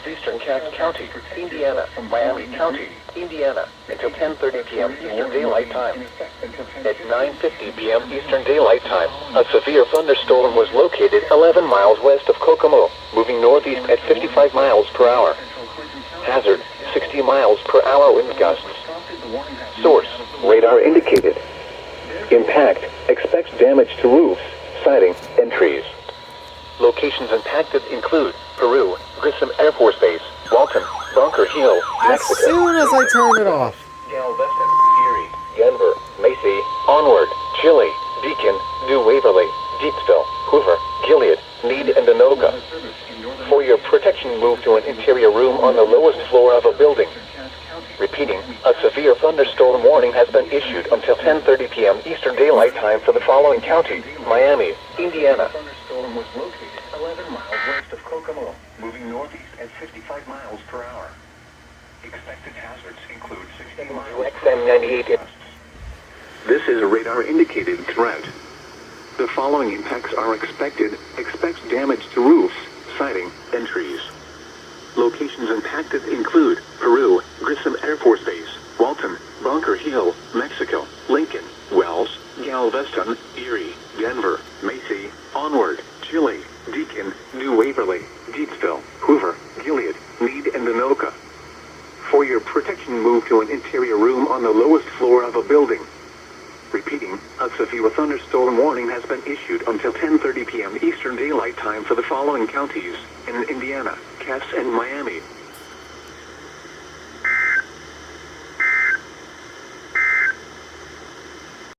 southeastern Cass County, Indiana, Miami County, Indiana, until 10:30 p.m. Eastern Daylight Time. At 9:50 p.m. Eastern Daylight Time, a severe thunderstorm was located 11 miles west of Kokomo, moving northeast at 55 miles per hour. Hazard, 60 miles per hour wind gusts. Source, radar indicated. Impact, expects damage to roofs, siding, and trees. Locations impacted include Peru, Grissom Air Force Base, Walton, Bunker Hill, Mexico. As soon as I turn it off. Galveston, Erie, Denver, Macy, Onward, Chile, Beacon, New Waverly, Deepsville, Hoover, Gilead, Meade, and Anoka. For your protection, move to an interior room on the lowest floor of a building. Repeating, a severe thunderstorm warning has been issued until 10:30 p.m. Eastern Daylight Time for the following counties: Miami, Indiana. The thunderstorm was located 11 miles west of Kokomo, moving northeast at 55 miles per hour. Expected hazards include 60 miles XM 98. This is a radar indicated threat. The following impacts are expected. Expects damage to roofs, siding, and trees. Locations impacted include Peru, Grissom Air Force Base, Walton, Bunker Hill, Mexico, Lincoln, Wells, Galveston, Erie, Denver, Macy, Onward, Chile, Deacon, New Waverly, Deepsville, Hoover, Gilead, Meade, and Anoka. For your protection, move to an interior room on the lowest floor of a building. Repeating, a severe thunderstorm warning has been issued until 10:30 p.m. Eastern Daylight Time for the following counties: in Indiana, Cass, and Miami.